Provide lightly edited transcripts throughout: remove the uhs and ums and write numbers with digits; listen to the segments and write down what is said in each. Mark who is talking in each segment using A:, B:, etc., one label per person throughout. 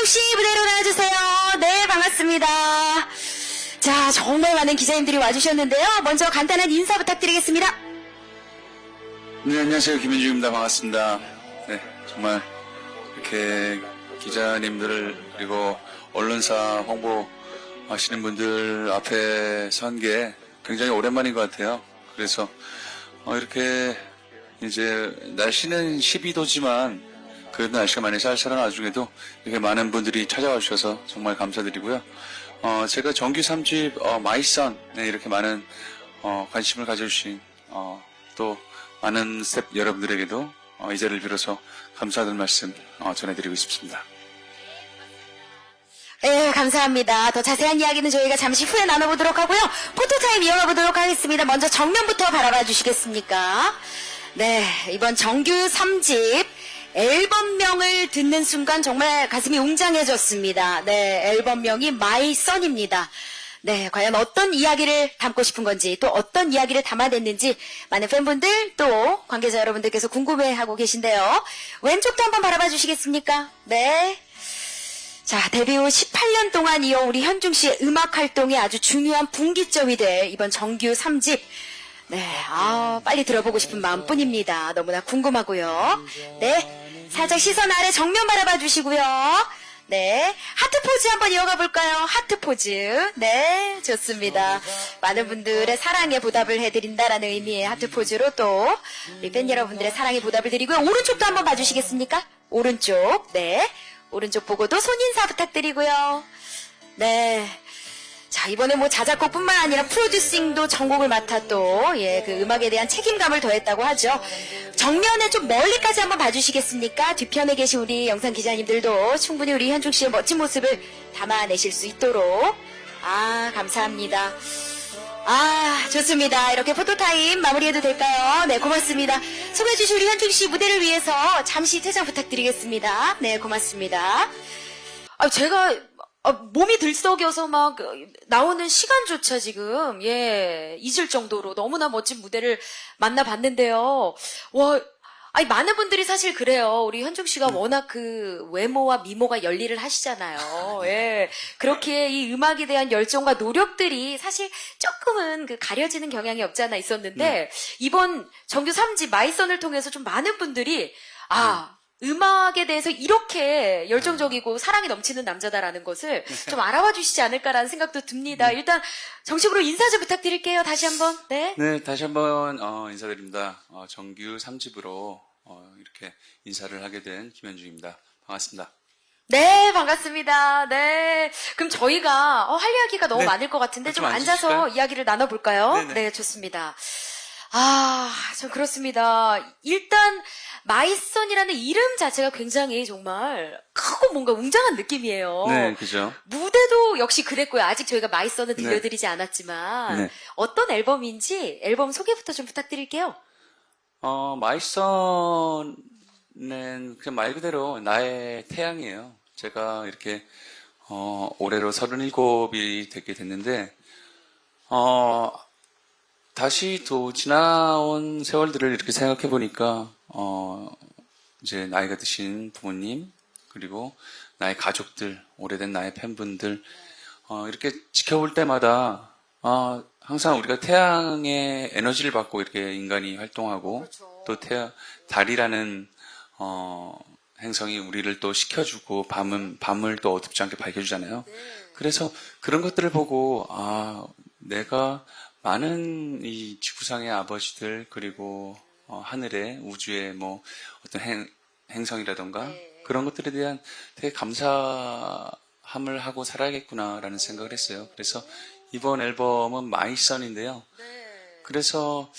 A: 현중씨 무대로 나와주세요. 네, 반갑습니다. 자, 정말 많은 기자님들이 와주셨는데요. 먼저 간단한 인사 부탁드리겠습니다.
B: 네, 안녕하세요. 김현중입니다. 반갑습니다. 네, 정말 이렇게 기자님들 그리고 언론사 홍보하시는 분들 앞에 선 게 굉장히 오랜만인 것 같아요. 그래서 이렇게 이제 날씨는 12도지만 그래도 날씨가 많이 쌀쌀한 와중에도 이렇게 많은 분들이 찾아와 주셔서 정말 감사드리고요. 제가 정규 3집 마이선 이렇게 많은 관심을 가져주신 또 많은 스태프 여러분들에게도 이 자리를 빌어서 감사하다는 말씀 전해드리고 싶습니다.
A: 네, 감사합니다. 더 자세한 이야기는 저희가 잠시 후에 나눠보도록 하고요. 포토타임 이어가 보도록 하겠습니다. 먼저 정면부터 바라봐 주시겠습니까? 네, 이번 정규 3집 앨범명을 듣는 순간 정말 가슴이 웅장해졌습니다. 네, 앨범명이 마이 선입니다. 네, 과연 어떤 이야기를 담고 싶은 건지 또 어떤 이야기를 담아냈는지 많은 팬분들 또 관계자 여러분들께서 궁금해하고 계신데요. 왼쪽도 한번 바라봐 주시겠습니까? 네. 자, 데뷔 후 18년 동안 이어 우리 현중 씨의 음악 활동에 아주 중요한 분기점이 될 이번 정규 3집. 네, 빨리 들어보고 싶은 마음뿐입니다. 너무나 궁금하고요. 네, 살짝 시선 아래 정면 바라봐 주시고요. 네, 하트 포즈 한번 이어가 볼까요? 하트 포즈. 네, 좋습니다. 많은 분들의 사랑에 보답을 해드린다라는 의미의 하트 포즈로 또 우리 팬 여러분들의 사랑에 보답을 드리고요. 오른쪽도 한번 봐주시겠습니까? 오른쪽. 네, 오른쪽 보고도 손인사 부탁드리고요. 네. 자, 이번에 뭐 자작곡뿐만 아니라 프로듀싱도 전곡을 맡아 또, 그 음악에 대한 책임감을 더했다고 하죠. 정면에 좀 멀리까지 한번 봐주시겠습니까? 뒤편에 계신 우리 영상 기자님들도 충분히 우리 현중 씨의 멋진 모습을 담아내실 수 있도록. 감사합니다. 좋습니다. 이렇게 포토타임 마무리해도 될까요? 네, 고맙습니다. 소개해주신 우리 현중 씨 무대를 위해서 잠시 퇴장 부탁드리겠습니다. 네, 고맙습니다. 제가 몸이 들썩여서 막 나오는 시간조차 지금 잊을 정도로 너무나 멋진 무대를 만나봤는데요. 많은 분들이 사실 그래요. 우리 현중 씨가 워낙 그 외모와 미모가 열일을 하시잖아요. 그렇게 이 음악에 대한 열정과 노력들이 사실 조금은 그 가려지는 경향이 없지 않아 있었는데 이번 정규 3집 마이선을 통해서 좀 많은 분들이 음악에 대해서 이렇게 열정적이고 사랑이 넘치는 남자다라는 것을 좀 알아봐 주시지 않을까라는 생각도 듭니다. 일단 정식으로 인사 좀 부탁드릴게요. 다시 한번. 네.
B: 네, 다시 한번 인사드립니다. 정규 3집으로 이렇게 인사를 하게 된 김현중입니다. 반갑습니다.
A: 네, 반갑습니다. 네. 그럼 저희가 할 이야기가 너무 많을 것 같은데 좀 앉아서
B: 앉으실까요?
A: 이야기를 나눠볼까요?
B: 네네.
A: 네, 좋습니다. 전 그렇습니다. 일단 마이선이라는 이름 자체가 굉장히 정말 크고 뭔가 웅장한 느낌이에요.
B: 네, 그죠.
A: 무대도 역시 그랬고요. 아직 저희가 마이선은 들려드리지 않았지만
B: 네.
A: 어떤 앨범인지 앨범 소개부터 좀 부탁드릴게요.
B: 마이선은 그냥 말 그대로 나의 태양이에요. 제가 이렇게 올해로 37이 되게 됐는데 다시 또 지나온 세월들을 이렇게 생각해 보니까 이제 나이가 드신 부모님 그리고 나의 가족들, 오래된 나의 팬분들 이렇게 지켜볼 때마다 항상 우리가 태양의 에너지를 받고 이렇게 인간이 활동하고 또 달이라는 행성이 우리를 또 식혀주고 밤을 또 어둡지 않게 밝혀주잖아요. 그래서 그런 것들을 보고 내가 많은 이 지구상의 아버지들 그리고 하늘의 우주의 뭐 어떤 행성이라던가 그런 것들에 대한 되게 감사함을 하고 살아야겠구나라는 생각을 했어요. 그래서 이번 앨범은 마이선인데요. 그래서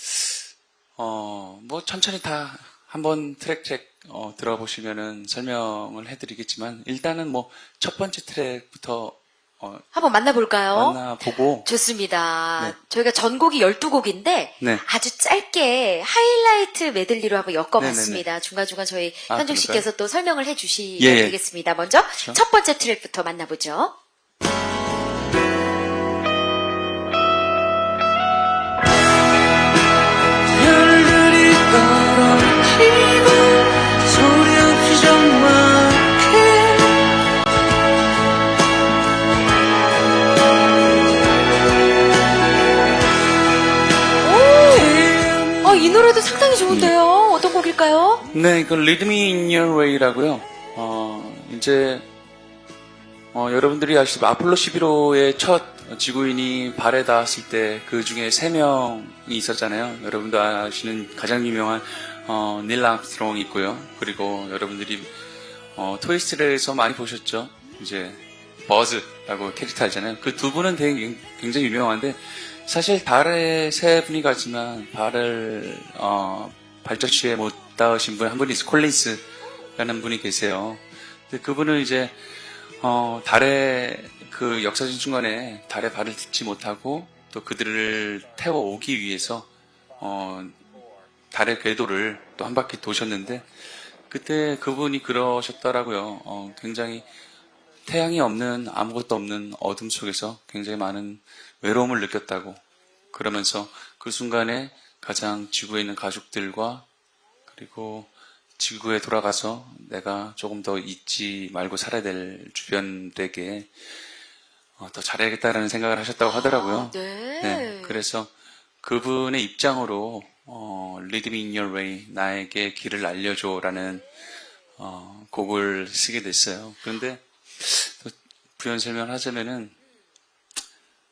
B: 뭐 천천히 다 한번 트랙 들어보시면은 설명을 해드리겠지만 일단은 뭐 첫 번째 트랙부터
A: 한번 만나볼까요?
B: 만나보고.
A: 좋습니다.
B: 네.
A: 저희가 전곡이 12곡인데
B: 네.
A: 아주 짧게 하이라이트 메들리로 한번 엮어봤습니다.
B: 네네네.
A: 중간중간 저희
B: 아,
A: 현중
B: 그럴까요?
A: 씨께서 또 설명을 해주시면
B: 예.
A: 되겠습니다. 먼저
B: 그렇죠.
A: 첫 번째 트랙부터 만나보죠.
C: 별들이 떨어지고 소리 없이 정막해
A: 이 노래도 상당히 좋은데요. 어떤 곡일까요?
B: 네, 이건 Lead Me In Your Way라고요. 이제 여러분들이 아시다시피 아폴로 11호의 첫 지구인이 발에 닿았을 때 그 중에 3명이 있었잖아요. 여러분도 아시는 가장 유명한 닐 암스트롱이 있고요. 그리고 여러분들이 토이스토리에서 많이 보셨죠. 이제 버즈라고 캐릭터 알잖아요. 그 두 분은 되게 굉장히 유명한데 사실 달에 3분이 가지만 발을 발자취에 못 닿으신 분 한 분이 있어요. 콜린스라는 분이 계세요. 근데 그분은 이제 달에 그 역사적인 순간에 달에 발을 딛지 못하고 또 그들을 태워 오기 위해서 달의 궤도를 또 한 바퀴 도셨는데 그때 그분이 그러셨더라고요. 굉장히 태양이 없는 아무것도 없는 어둠 속에서 굉장히 많은 외로움을 느꼈다고. 그러면서 그 순간에 가장 지구에 있는 가족들과 그리고 지구에 돌아가서 내가 조금 더 잊지 말고 살아야 될 주변들에게 더 잘해야겠다라는 생각을 하셨다고 하더라고요.
A: 네.
B: 그래서 그분의 입장으로 Lead Me In Your Way, 나에게 길을 알려줘라는 곡을 쓰게 됐어요. 그런데 또 부연 설명하자면은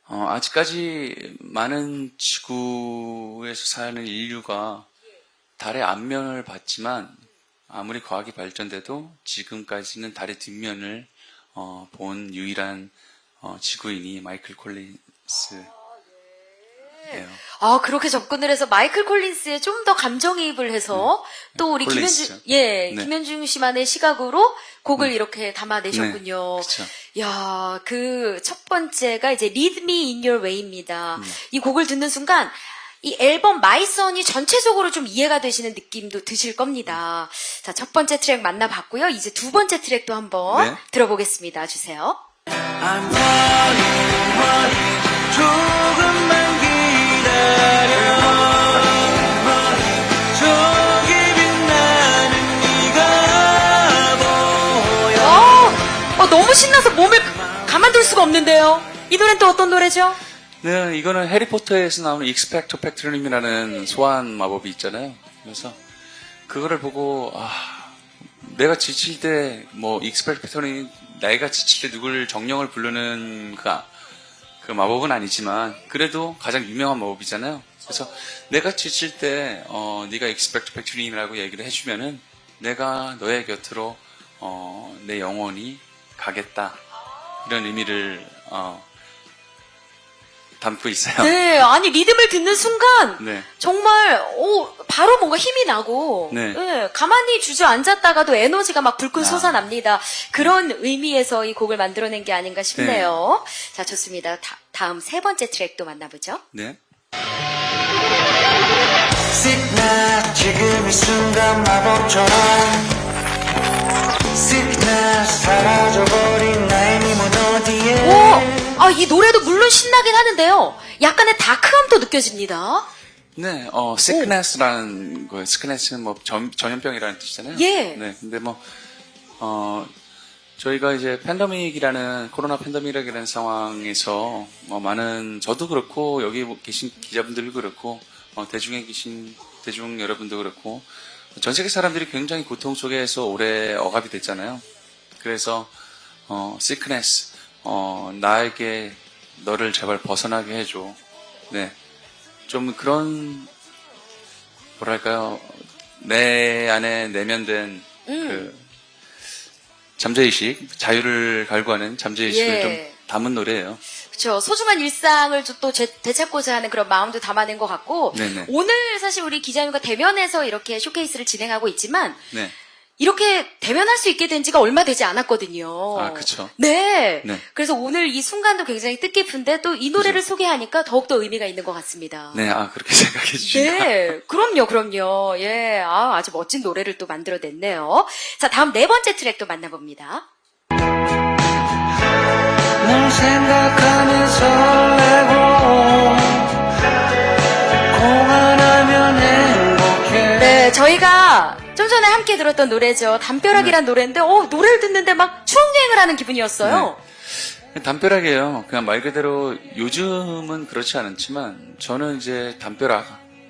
B: 아직까지 많은 지구에서 사는 인류가 달의 앞면을 봤지만 아무리 과학이 발전돼도 지금까지는 달의 뒷면을 본 유일한 지구인이 마이클 콜린스예요.
A: 그렇게 접근을 해서 마이클 콜린스에 좀 더 감정이입을 해서 또 우리
B: 콜린스죠.
A: 김현중 씨만의 시각으로 곡을 이렇게 담아내셨군요.
B: 그쵸.
A: 야, 그 첫 번째가 이제 Lead Me In Your Way입니다. 이 곡을 듣는 순간 이 앨범 마이 선이 전체적으로 좀 이해가 되시는 느낌도 드실 겁니다. 자, 첫 번째 트랙 만나봤고요. 이제 두 번째 트랙도 한번
B: 네.
A: 들어보겠습니다. 주세요.
C: I'm running 조금만 기다려 저기 빛나는 네가 보여
A: 너무 신나서 몸을 가만둘 수가 없는데요. 이 노래는 또 어떤 노래죠?
B: 네, 이거는 해리포터에서 나오는 익스펙터 팩토룸이라는 소환 마법이 있잖아요. 그래서 그거를 보고 내가 지칠 때 익스펙터 팩토룸이 내가 지칠 때 누굴 정령을 부르는 그 마법은 아니지만 그래도 가장 유명한 마법이잖아요. 그래서 내가 지칠 때 네가 익스펙터 팩토룸이라고 얘기를 해주면은 내가 너의 곁으로 내 영혼이 가겠다 이런 의미를 담고 있어요.
A: 네, 아니 리듬을 듣는 순간
B: 네.
A: 정말 바로 뭔가 힘이 나고
B: 네.
A: 가만히 주저앉았다가도 에너지가 막 불끈 솟아납니다. 그런 의미에서 이 곡을 만들어낸 게 아닌가 싶네요. 자, 좋습니다. 다음 세 번째 트랙도 만나보죠.
B: 네.
C: Sickness 지금 이 순간 마법처럼 Sickness 사라져버린 나의 미문 어디에
A: 이 노래도 물론 신나긴 하는데요. 약간의 다크함도 느껴집니다.
B: 네, sickness라는 거예요. sickness는 전염병이라는 뜻이잖아요.
A: 예.
B: 네, 근데 저희가 이제 코로나 팬데믹이라는 상황에서 저도 그렇고 여기 계신 기자분들도 그렇고 대중 여러분도 그렇고 전 세계 사람들이 굉장히 고통 속에서 오래 억압이 됐잖아요. 그래서 sickness 나에게 너를 제발 벗어나게 해줘. 네, 좀 그런 뭐랄까요, 내 안에 내면된 그 잠재의식, 자유를 갈구하는 잠재의식을 좀 담은 노래예요.
A: 그렇죠. 소중한 일상을 또 되찾고자 하는 그런 마음도 담아낸 것 같고
B: 네네.
A: 오늘 사실 우리 기자님과 대면해서 이렇게 쇼케이스를 진행하고 있지만
B: 네.
A: 이렇게 대면할 수 있게 된 지가 얼마 되지 않았거든요.
B: 아, 그쵸.
A: 네.
B: 네.
A: 그래서 오늘 이 순간도 굉장히 뜻깊은데 또 이 노래를 소개하니까 더욱더 의미가 있는 것 같습니다.
B: 네, 그렇게 생각해 주시니까.
A: 네, 그럼요. 예, 아주 멋진 노래를 또 만들어냈네요. 자, 다음 네 번째 트랙도 만나봅니다.
C: 널 생각하면 설레고 공안하면 행복해
A: 네, 저희가 좀 전에 함께 들었던 노래죠. 담벼락이란 노래인데, 노래를 듣는데 막 추억여행을 하는 기분이었어요.
B: 담벼락이에요. 그냥 말 그대로 요즘은 그렇지 않았지만 저는 이제 담벼락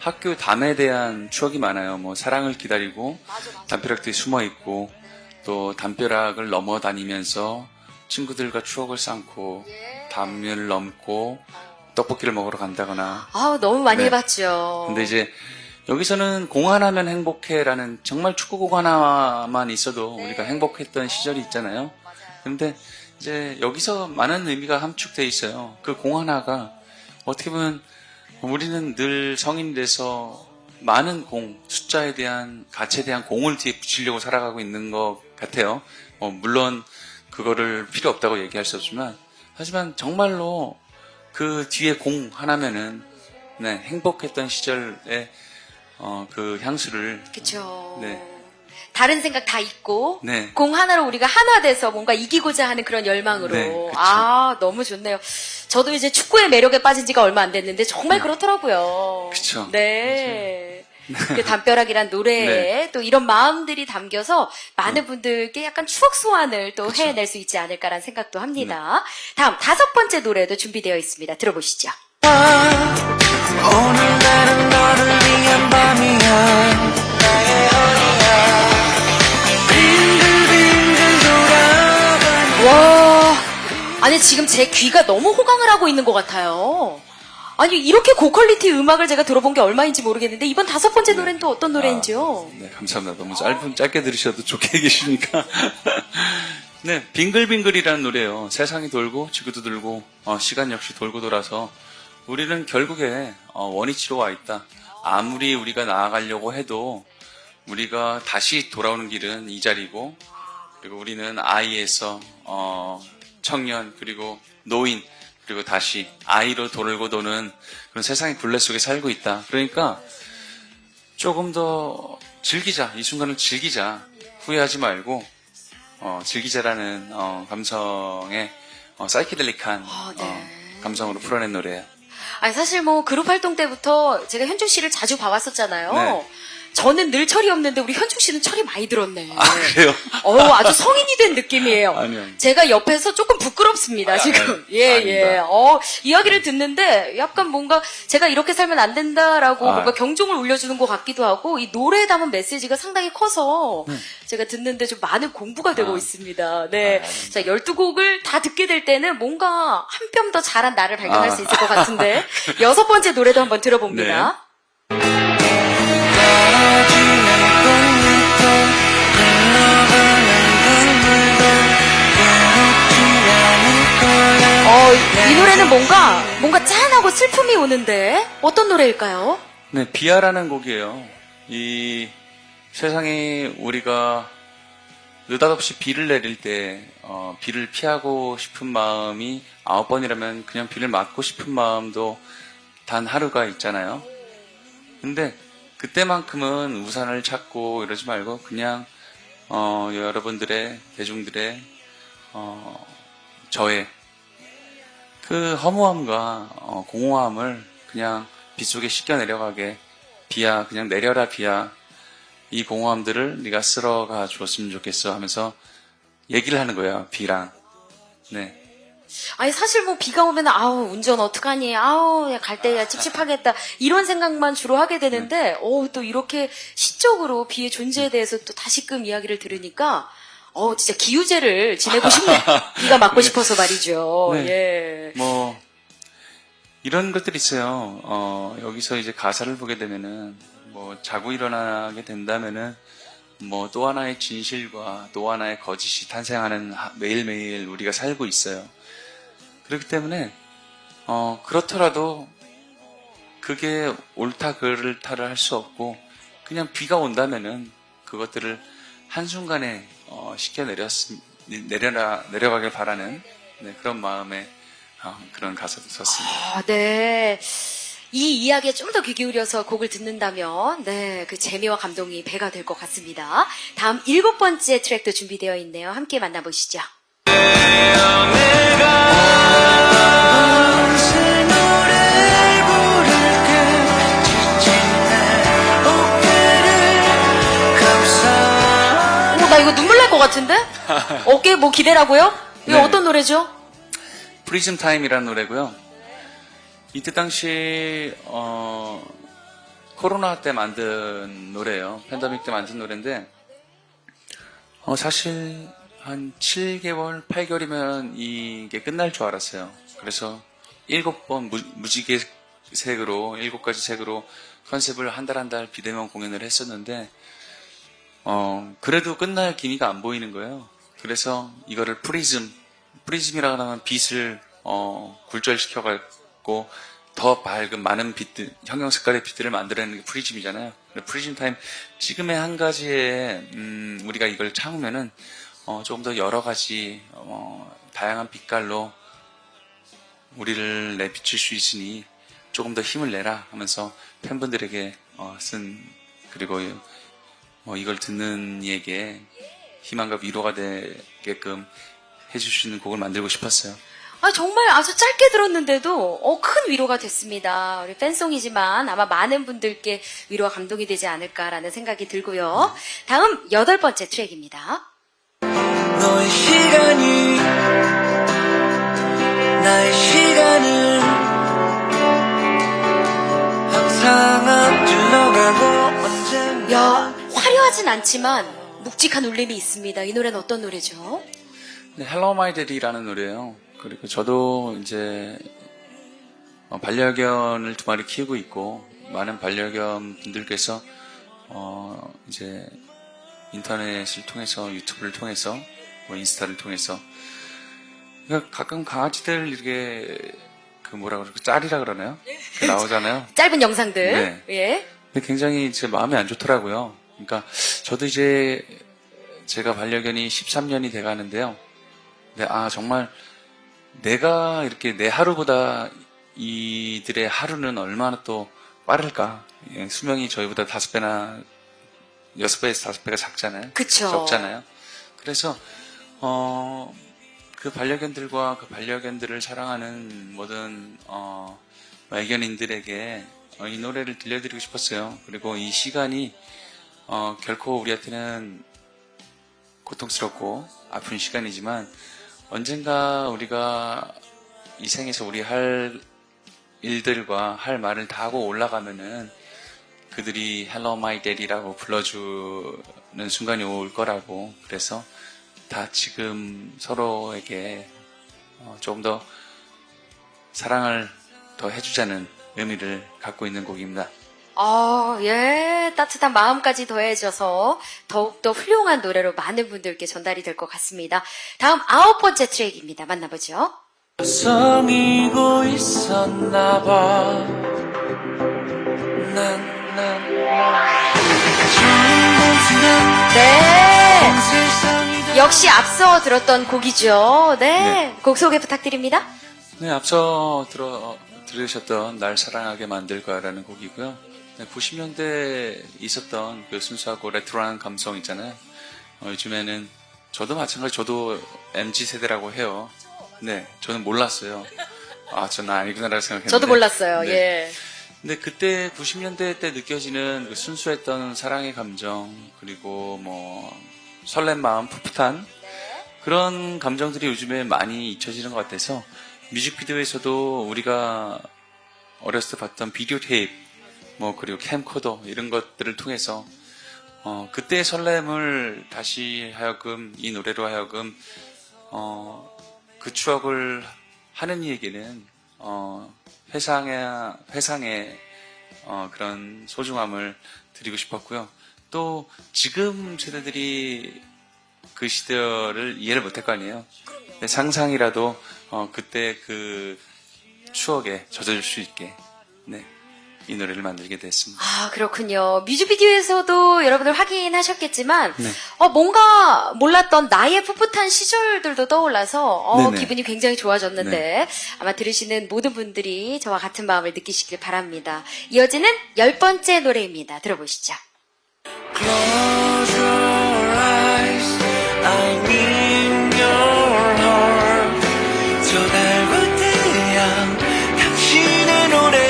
B: 학교 담에 대한 추억이 많아요. 뭐 사랑을 기다리고 담벼락들이 숨어 있고 또 담벼락을 넘어 다니면서 친구들과 추억을 쌓고 담을 넘고 떡볶이를 먹으러 간다거나.
A: 아, 너무 많이
B: 네.
A: 해봤죠.
B: 근데 이제 여기서는 공 하나면 행복해라는 정말 축구공 하나만 있어도 우리가 행복했던 시절이 있잖아요. 근데 이제 여기서 많은 의미가 함축돼 있어요. 그 공 하나가 어떻게 보면 우리는 늘 성인이 돼서 많은 공, 숫자에 대한, 가치에 대한 공을 뒤에 붙이려고 살아가고 있는 것 같아요. 물론 그거를 필요 없다고 얘기할 수 없지만, 하지만 정말로 그 뒤에 공 하나면은, 네, 행복했던 시절의, 그 향수를,
A: 그쵸.
B: 네.
A: 다른 생각 다 잊고
B: 네.
A: 공 하나로 우리가 하나 돼서 뭔가 이기고자 하는 그런 열망으로.
B: 네, 그쵸.
A: 아, 너무 좋네요. 저도 이제 축구의 매력에 빠진 지가 얼마 안 됐는데 정말 그렇더라고요.
B: 그쵸.
A: 네. 그 담벼락이란 노래에
B: 네.
A: 또 이런 마음들이 담겨서 많은 분들께 약간 추억 소환을 또
B: 그쵸.
A: 해낼 수 있지 않을까라는 생각도 합니다. 다음 5번째 노래도 준비되어 있습니다. 들어보시죠.
C: 오늘날은 너를 위한 밤이야 나의 어디야 빙글빙글 돌아가는
A: 와, 아니 지금 제 귀가 너무 호강을 하고 있는 것 같아요. 아니 이렇게 고퀄리티 음악을 제가 들어본 게 얼마인지 모르겠는데 이번 5번째 노래는 또 어떤 노래인지요?
B: 네, 감사합니다. 너무 짧게 들으셔도 좋게 계시니까. 네, 빙글빙글이라는 노래예요. 세상이 돌고 지구도 돌고 시간 역시 돌고 돌아서 우리는 결국에 원위치로 와 있다. 아무리 우리가 나아가려고 해도 우리가 다시 돌아오는 길은 이 자리고 그리고 우리는 아이에서 청년 그리고 노인 그리고 다시 아이로 돌고 도는 그런 세상의 굴레 속에 살고 있다. 그러니까 조금 더 즐기자. 이 순간을 즐기자. 후회하지 말고 즐기자라는 감성의 사이키델릭한
A: 네.
B: 감성으로 풀어낸 노래예요.
A: 아니 사실 뭐 그룹 활동 때부터 제가 현중 씨를 자주 봐왔었잖아요.
B: 네.
A: 저는 늘 철이 없는데 우리 현중 씨는 철이 많이 들었네.
B: 아, 그래요?
A: 아주 성인이 된 느낌이에요.
B: 아니요.
A: 제가 옆에서 조금 부끄럽습니다, 지금. 예, 예.
B: 아닙니다.
A: 이야기를 듣는데 약간 뭔가 제가 이렇게 살면 안 된다라고
B: 아.
A: 뭔가 경종을 울려주는 것 같기도 하고 이 노래에 담은 메시지가 상당히 커서 제가 듣는데 좀 많은 공부가 되고 있습니다. 네. 자, 12곡을 다 듣게 될 때는 뭔가 한 뼘 더 잘한 나를 발견할 수 있을 것 같은데 6번째 노래도 한번 들어봅니다. 이 노래는 뭔가 짠하고 슬픔이 오는데 어떤 노래일까요?
B: 네, 비아라는 곡이에요. 이 세상에 우리가 느닷없이 비를 내릴 때 비를 피하고 싶은 마음이 9번이라면 그냥 비를 맞고 싶은 마음도 단 하루가 있잖아요. 근데 그때만큼은 우산을 찾고 이러지 말고 그냥 여러분들의 대중들의 저의 그 허무함과 공허함을 그냥 빗속에 씻겨 내려가게 비야 그냥 내려라 비야 이 공허함들을 네가 쓸어가 주었으면 좋겠어 하면서 얘기를 하는 거예요 비랑. 네.
A: 아니 사실 뭐 비가 오면 아우 운전 어떡하니 아우 갈 때 찝찝하겠다 이런 생각만 주로 하게 되는데 또 이렇게 시적으로 비의 존재에 대해서 또 다시금 이야기를 들으니까 진짜 기우제를 지내고 싶네. 비가 맞고 싶어서 말이죠.
B: 네.
A: 예.
B: 뭐 이런 것들이 있어요. 여기서 이제 가사를 보게 되면은 뭐 자고 일어나게 된다면은 뭐 또 하나의 진실과 또 하나의 거짓이 탄생하는 매일매일 우리가 살고 있어요. 그렇기 때문에 그렇더라도 그게 옳다 그르다를 할 수 없고 그냥 비가 온다면은 그것들을 한순간에 내려가길 바라는 그런 마음의 그런 가사도 썼습니다.
A: 네. 이 이야기에 좀 더 귀 기울여서 곡을 듣는다면 그 재미와 감동이 배가 될 것 같습니다. 다음 7번째 트랙도 준비되어 있네요. 함께 만나보시죠. 나 이거 눈물 날 것 같은데? 어깨 뭐 기대라고요? 이거
B: 네.
A: 어떤 노래죠?
B: 프리즘 타임이라는 노래고요. 이때 당시 코로나 때 만든 노래예요. 팬데믹 때 만든 노래인데 사실 한 7개월, 8개월이면 이게 끝날 줄 알았어요. 그래서 7번 무지개색으로 7가지 색으로 컨셉을 한 달 한 달 비대면 공연을 했었는데 그래도 끝날 기미가 안 보이는 거예요. 그래서 이거를 프리즘이라고 하면 빛을 굴절시켜갖고 더 밝은 많은 빛들, 형형 색깔의 빛들을 만들어내는 게 프리즘이잖아요. 프리즘 타임 지금의 한 가지에 우리가 이걸 참으면은 조금 더 여러 가지 다양한 빛깔로 우리를 내비칠 수 있으니 조금 더 힘을 내라 하면서 팬분들에게 쓴 그리고 이걸 듣는 이에게 희망과 위로가 되게끔 해줄 수 있는 곡을 만들고 싶었어요.
A: 정말 아주 짧게 들었는데도 큰 위로가 됐습니다. 우리 팬송이지만 아마 많은 분들께 위로와 감동이 되지 않을까라는 생각이 들고요. 다음 8번째 트랙입니다.
C: 너의 시간이 나의 시간을 항상 앞질러 가고 언젠가
A: 야, 화려하진 않지만 묵직한 울림이 있습니다. 이 노래는 어떤 노래죠?
B: 네, Hello My Daddy라는 노래예요. 그리고 저도 이제 반려견을 2마리 키우고 있고 많은 반려견 분들께서 이제 인터넷을 통해서 유튜브를 통해서 인스타를 통해서 그러니까 가끔 강아지들 이렇게 그 뭐라 그러고 짤이라 그러나요? 나오잖아요.
A: 짧은 영상들.
B: 네.
A: 예.
B: 근데 굉장히 제 마음이 안 좋더라고요. 그러니까 저도 이제 제가 반려견이 13년이 돼 가는데요. 근데 정말 내가 이렇게 내 하루보다 이들의 하루는 얼마나 또 빠를까. 수명이 저희보다 5배나 6배에서 5배가 작잖아요.
A: 그쵸.
B: 적잖아요. 그래서 그 반려견들과 그 반려견들을 사랑하는 모든 애견인들에게 이 노래를 들려드리고 싶었어요. 그리고 이 시간이 결코 우리한테는 고통스럽고 아픈 시간이지만 언젠가 우리가 이 생에서 우리 할 일들과 할 말을 다 하고 올라가면은 그들이 Hello My Daddy라고 불러주는 순간이 올 거라고. 그래서 다 지금 서로에게 조금 더 사랑을 더 해주자는 의미를 갖고 있는 곡입니다.
A: 예. 따뜻한 마음까지 더해져서 더욱더 훌륭한 노래로 많은 분들께 전달이 될 것 같습니다. 다음 9번째 트랙입니다. 만나보죠.
C: 성이고 있었나 봐.
A: 네.
C: 세상이
A: 역시 앞서 들었던 곡이죠. 네.
B: 네.
A: 곡 소개 부탁드립니다.
B: 네, 앞서 들으셨던 날 사랑하게 만들 거야라는 곡이고요. 네, 90년대에 있었던 그 순수하고 레트로한 감성 있잖아요. 요즘에는 저도 마찬가지, 저도 MZ세대라고 해요. 네, 저는 몰랐어요. 저는 아니구나라고 생각했는데.
A: 저도 몰랐어요.
B: 네.
A: 예.
B: 근데 그때 90년대 때 느껴지는 그 순수했던 사랑의 감정, 그리고 설렘 마음, 풋풋한 그런 감정들이 요즘에 많이 잊혀지는 것 같아서 뮤직비디오에서도 우리가 어렸을 때 봤던 비디오 테이프, 그리고 캠코더 이런 것들을 통해서 그때의 설렘을 다시 하여금 이 노래로 하여금 그 추억을 하는 이에게는 회상의 그런 소중함을 드리고 싶었고요. 또 지금 세대들이 그 시대를 이해를 못할 거 아니에요. 근데 상상이라도 그때 그 추억에 젖어줄 수 있게 이 노래를 만들게 됐습니다.
A: 그렇군요. 뮤직비디오에서도 여러분들 확인하셨겠지만,
B: 네.
A: 뭔가 몰랐던 나의 풋풋한 시절들도 떠올라서,
B: 네네.
A: 기분이 굉장히 좋아졌는데,
B: 네.
A: 아마 들으시는 모든 분들이 저와 같은 마음을 느끼시길 바랍니다. 이어지는 10번째 노래입니다. 들어보시죠.
C: Close your eyes, I need your heart. 저 달고 태양, 당신의 노래.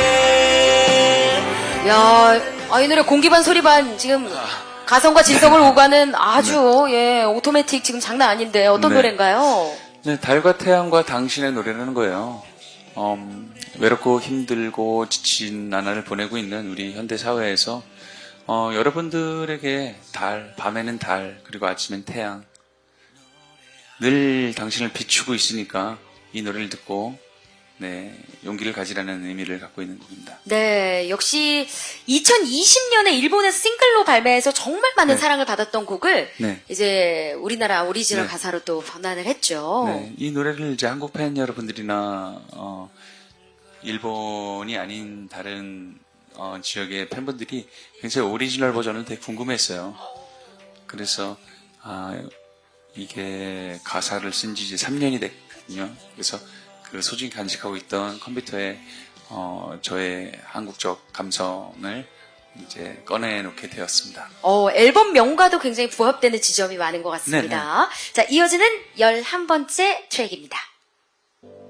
A: 이 노래 공기 반 소리 반 지금 가성과 진성을 오가는 아주, 오토매틱 지금 장난 아닌데, 어떤
B: 네.
A: 노래인가요?
B: 네, 달과 태양과 당신의 노래라는 거예요. 외롭고 힘들고 지친 나날을 보내고 있는 우리 현대 사회에서 여러분들에게 달, 밤에는 달, 그리고 아침엔 태양, 늘 당신을 비추고 있으니까 이 노래를 듣고 네, 용기를 가지라는 의미를 갖고 있는 곡입니다.
A: 네, 역시 2020년에 일본에서 싱글로 발매해서 정말 많은
B: 네.
A: 사랑을 받았던 곡을
B: 네.
A: 이제 우리나라 오리지널
B: 네.
A: 가사로 또 번안을 했죠.
B: 네, 이 노래를 이제 한국 팬 여러분들이나 일본이 아닌 다른 지역의 팬분들이 굉장히 오리지널 버전을 되게 궁금했어요. 그래서 이게 가사를 쓴 지 이제 3년이 됐거든요. 그래서 그 소중히 간직하고 있던 컴퓨터에 저의 한국적 감성을 이제 꺼내놓게 되었습니다.
A: 앨범 명과도 굉장히 부합되는 지점이 많은 것 같습니다. 자, 이어지는 11번째 트랙입니다.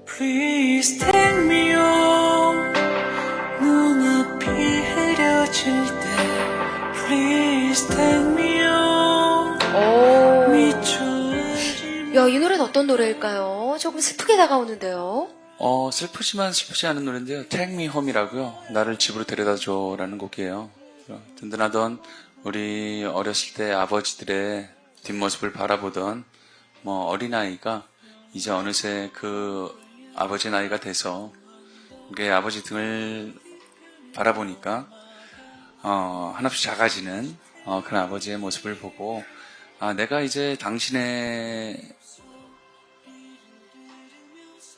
C: Please take me home 눈앞이 흐려질 때 Please take me home 미쳐질
A: 야, 이 노래는 어떤 노래일까요? 조금 슬프게 다가오는데요.
B: 슬프지만 슬프지 않은 노래인데요. Take Me Home이라고요. 나를 집으로 데려다줘라는 곡이에요. 든든하던 우리 어렸을 때 아버지들의 뒷모습을 바라보던 어린아이가 이제 어느새 그 아버지 나이가 돼서 그게 아버지 등을 바라보니까 한없이 작아지는 그런 아버지의 모습을 보고 내가 이제 당신의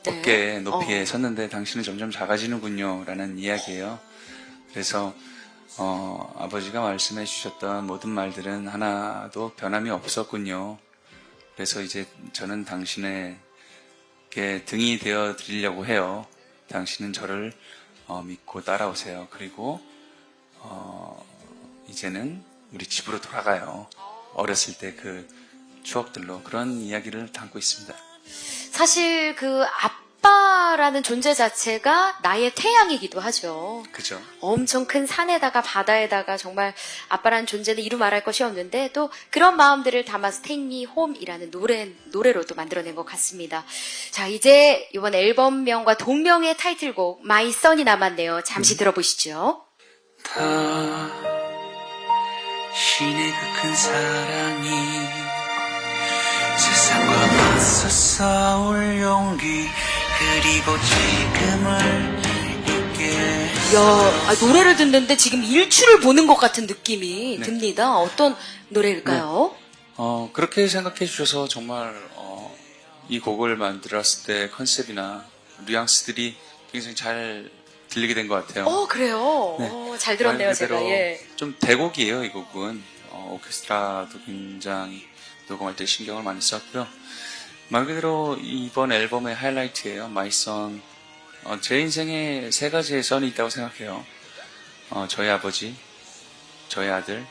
B: 어깨 높이에 섰는데 당신은 점점 작아지는군요 라는 이야기예요. 그래서 아버지가 말씀해 주셨던 모든 말들은 하나도 변함이 없었군요. 그래서 이제 저는 당신에게 등이 되어 드리려고 해요. 당신은 저를 믿고 따라오세요. 그리고 이제는 우리 집으로 돌아가요. 어렸을 때 그 추억들로 그런 이야기를 담고 있습니다.
A: 사실 그 아빠라는 존재 자체가 나의 태양이기도 하죠.
B: 그죠?
A: 엄청 큰 산에다가 바다에다가 정말 아빠라는 존재는 이루 말할 것이 없는데 또 그런 마음들을 담아서 Take Me Home이라는 노래로 또 만들어낸 것 같습니다. 자, 이제 이번 앨범명과 동명의 타이틀곡 My Son이 남았네요. 잠시 들어보시죠.
C: 신의 그 큰 사랑이 세상과 맞서 싸울 용기 그리고 지금을 있게
A: 야, 노래를 듣는데 지금 일출을 보는 것 같은 느낌이
B: 네.
A: 듭니다. 어떤 노래일까요?
B: 그렇게 생각해 주셔서 정말 이 곡을 만들었을 때 컨셉이나 뉘앙스들이 굉장히 잘 들리게 된 것 같아요.
A: 그래요.
B: 네.
A: 잘 들었네요,
B: 말
A: 제가.
B: 그대로
A: 예.
B: 좀 대곡이에요, 이 곡은. 오케스트라도 굉장히 녹음할 때 신경을 많이 썼고요. 말 그대로 이번 앨범의 하이라이트예요, My Son. 제 인생에 세 가지의 선이 있다고 생각해요. 저희 아버지, 저희 아들,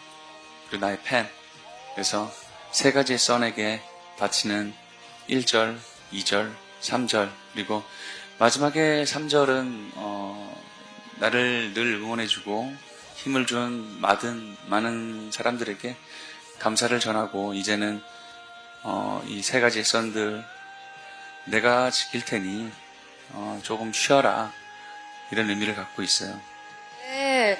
B: 그리고 나의 팬. 그래서 세 가지의 선에게 바치는 1절, 2절, 3절, 그리고 마지막에 3절은 나를 늘 응원해주고 힘을 준 많은 사람들에게 감사를 전하고 이제는 이 세 가지의 선들 내가 지킬 테니 조금 쉬어라 이런 의미를 갖고 있어요.
A: 네.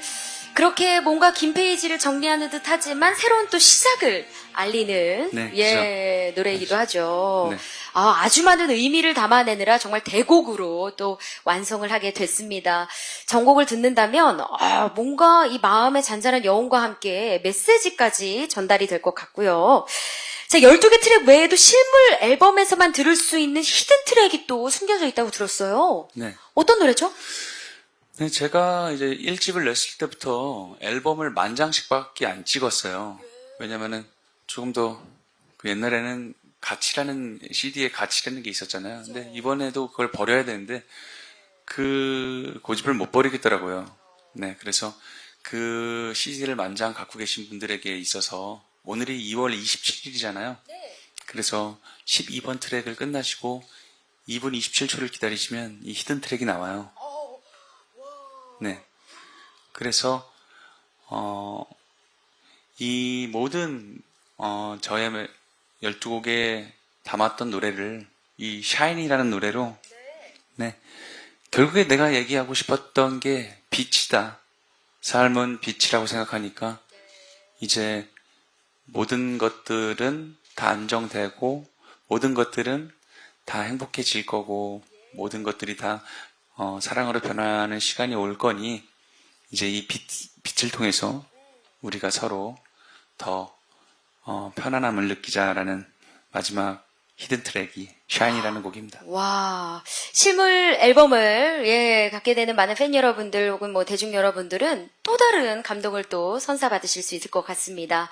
A: 그렇게 뭔가 긴 페이지를 정리하는 듯 하지만 새로운 또 시작을 알리는
B: 네,
A: 노래이기도 하죠.
B: 네.
A: 아주 많은 의미를 담아내느라 정말 대곡으로 또 완성을 하게 됐습니다. 전곡을 듣는다면 뭔가 이 마음의 잔잔한 여운과 함께 메시지까지 전달이 될 것 같고요. 자, 12개 트랙 외에도 실물 앨범에서만 들을 수 있는 히든 트랙이 또 숨겨져 있다고 들었어요.
B: 네.
A: 어떤 노래죠?
B: 네, 제가 이제 1집을 냈을 때부터 앨범을 10,000장씩밖에 안 찍었어요. 왜냐면은 조금 더 그 옛날에는 가치라는 CD에 가치라는 게 있었잖아요. 근데 이번에도 그걸 버려야 되는데 그 고집을 못 버리겠더라고요. 네, 그래서 그 CD를 10,000장 갖고 계신 분들에게 있어서 오늘이 2월 27일이잖아요. 그래서 12번 트랙을 끝나시고 2분 27초를 기다리시면 이 히든 트랙이 나와요. 네. 그래서, 이 모든, 저의 12곡에 담았던 노래를 이 샤이니라는 노래로, 네. 결국에 내가 얘기하고 싶었던 게 빛이다. 삶은 빛이라고 생각하니까 이제 모든 것들은 다 안정되고 모든 것들은 다 행복해질 거고 모든 것들이 다 사랑으로 변화하는 시간이 올 거니 이제 이 빛을 통해서 우리가 서로 더 편안함을 느끼자라는 마지막 히든 트랙이 샤인이라는 곡입니다.
A: 와, 실물 앨범을, 갖게 되는 많은 팬 여러분들 혹은 뭐 대중 여러분들은 또 다른 감동을 또 선사받으실 수 있을 것 같습니다.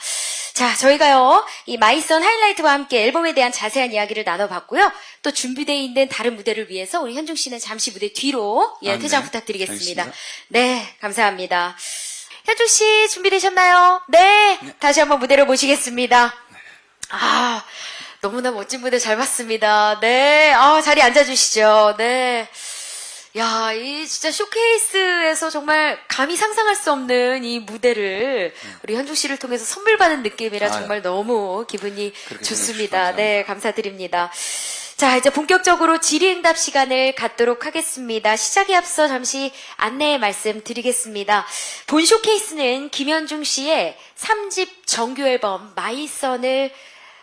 A: 자, 저희가요, 이 마이선 하이라이트와 함께 앨범에 대한 자세한 이야기를 나눠봤고요. 또 준비되어 있는 다른 무대를 위해서 우리 현중 씨는 잠시 무대 뒤로, 퇴장
B: 네.
A: 부탁드리겠습니다.
B: 알겠습니다.
A: 네, 감사합니다. 현중 씨 준비되셨나요? 네, 다시 한번 무대로 모시겠습니다. 아, 너무나 멋진 무대 잘 봤습니다. 네. 자리에 앉아주시죠. 네. 야, 이 진짜 쇼케이스에서 정말 감히 상상할 수 없는 이 무대를 우리 현중 씨를 통해서 선물 받은 느낌이라 정말 너무 기분이
B: 그렇게
A: 좋습니다.
B: 생각해 주셔서
A: 네, 감사드립니다. 자, 이제 본격적으로 질의응답 시간을 갖도록 하겠습니다. 시작에 앞서 잠시 안내 말씀드리겠습니다. 본 쇼케이스는 김현중 씨의 3집 정규 앨범 마이선을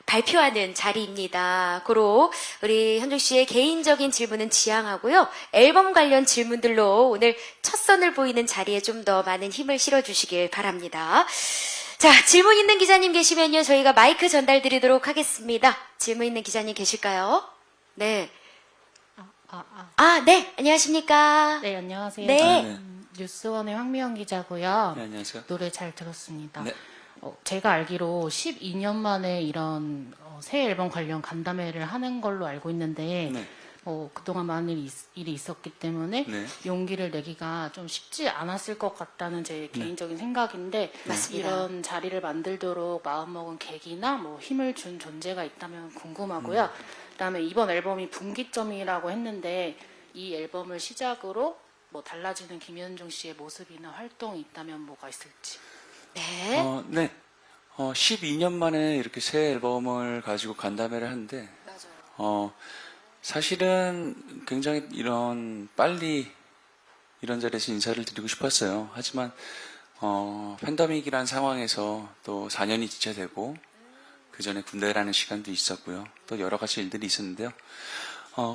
A: 발표하는 자리입니다. 고로 우리 현중 씨의 개인적인 질문은 지양하고요. 앨범 관련 질문들로 오늘 첫 선을 보이는 자리에 좀 더 많은 힘을 실어주시길 바랍니다. 자, 질문 있는 기자님 계시면요. 저희가 마이크 전달 드리도록 하겠습니다. 질문 있는 기자님 계실까요? 네. 네. 안녕하십니까?
D: 네, 안녕하세요.
A: 네.
D: 저는 뉴스원의 황미영 기자고요.
B: 네, 안녕하세요.
D: 노래 잘 들었습니다.
B: 네.
D: 제가 알기로 12년 만에 이런 새 앨범 관련 간담회를 하는 걸로 알고 있는데
B: 네.
D: 그동안 많은 일이 있었기 때문에
B: 네.
D: 용기를 내기가 좀 쉽지 않았을 것 같다는 제 개인적인 생각인데
A: 맞습니다.
D: 이런 자리를 만들도록 마음먹은 계기나 뭐 힘을 준 존재가 있다면 궁금하고요. 그다음에 이번 앨범이 분기점이라고 했는데 이 앨범을 시작으로 뭐 달라지는 김현중 씨의 모습이나 활동이 있다면 뭐가 있을지.
A: 네.
B: 네. 12년 만에 이렇게 새 앨범을 가지고 간담회를 하는데, 사실은 굉장히 빨리 이런 자리에서 인사를 드리고 싶었어요. 하지만, 팬데믹이란 상황에서 또 4년이 지체되고, 그 전에 군대라는 시간도 있었고요. 또 여러 가지 일들이 있었는데요.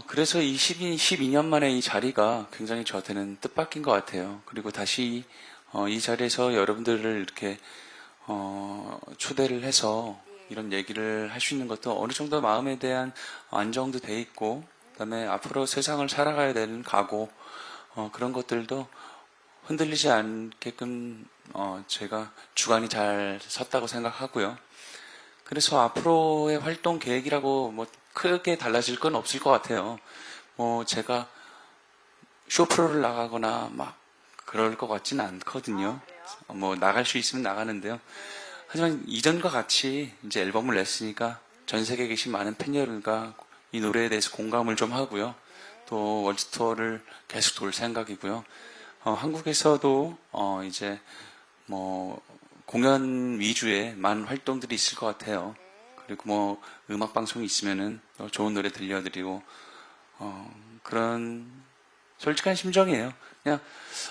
B: 그래서 이 12년 만에 이 자리가 굉장히 저한테는 뜻밖인 것 같아요. 그리고 다시 이 자리에서 여러분들을 이렇게 초대를 해서 이런 얘기를 할 수 있는 것도 어느 정도 마음에 대한 안정도 돼 있고 그다음에 앞으로 세상을 살아가야 되는 각오 그런 것들도 흔들리지 않게끔 제가 주관이 잘 섰다고 생각하고요. 그래서 앞으로의 활동 계획이라고 뭐 크게 달라질 건 없을 것 같아요. 뭐 제가 쇼프로를 나가거나 막 그럴 것 같지는 않거든요. 뭐 나갈 수 있으면 나가는데요. 하지만 이전과 같이 이제 앨범을 냈으니까 전 세계에 계신 많은 팬 여러분과 이 노래에 대해서 공감을 좀 하고요. 또 월드 투어를 계속 돌 생각이고요. 한국에서도 이제 뭐 공연 위주의 많은 활동들이 있을 것 같아요. 그리고 뭐 음악 방송이 있으면은 좋은 노래 들려드리고 그런 솔직한 심정이에요. 그냥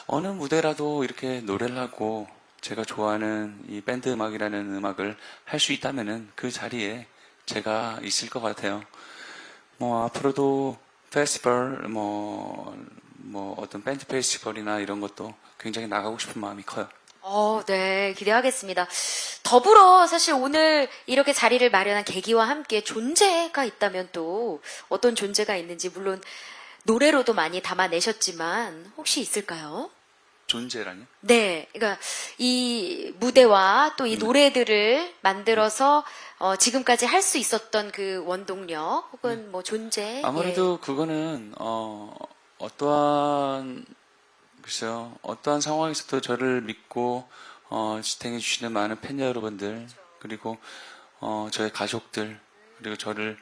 B: 어느 무대라도 이렇게 노래를 하고 제가 좋아하는 이 밴드 음악이라는 음악을 할 수 있다면은 그 자리에 제가 있을 것 같아요. 뭐 앞으로도 페스티벌 뭐 어떤 밴드 페스티벌이나 이런 것도 굉장히 나가고 싶은 마음이 커요.
A: 네, 기대하겠습니다. 더불어 사실 오늘 이렇게 자리를 마련한 계기와 함께 존재가 있다면 또 어떤 존재가 있는지 물론 노래로도 많이 담아내셨지만 혹시 있을까요?
B: 존재라뇨?
A: 네, 그러니까 이 무대와 또 이 노래들을 만들어서 지금까지 할 수 있었던 그 원동력 혹은 뭐 존재.
B: 아무래도 그거는 어떠한 상황에서도 저를 믿고 지탱해 주시는 많은 팬 여러분들 그리고 저의 가족들 그리고 저를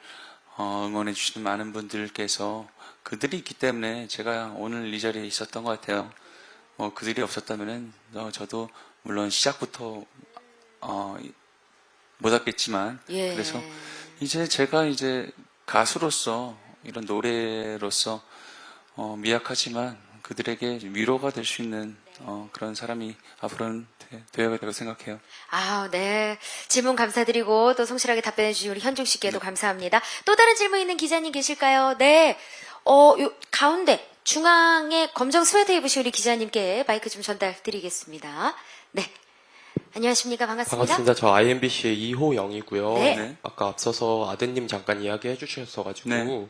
B: 응원해 주시는 많은 분들께서 그들이 있기 때문에 제가 오늘 이 자리에 있었던 것 같아요. 그들이 없었다면은 저도 물론 시작부터 못 왔겠지만 그래서 이제 제가 이제 가수로서 이런 노래로서 미약하지만 그들에게 위로가 될 수 있는 그런 사람이 앞으로는 되어야 된다고 생각해요.
A: 아, 네. 질문 감사드리고 또 성실하게 답변해 주신 우리 현중 씨께도 감사합니다. 또 다른 질문 있는 기자님 계실까요? 네. 요 가운데 중앙에 검정 스웨터 입으신 우리 기자님께 마이크 좀 전달 드리겠습니다. 네. 안녕하십니까? 반갑습니다.
E: 반갑습니다. 저 IMBC의 이호영이고요.
A: 네.
B: 네.
E: 아까 앞서서 아드님 잠깐 이야기해 주셨어가지고
B: 네.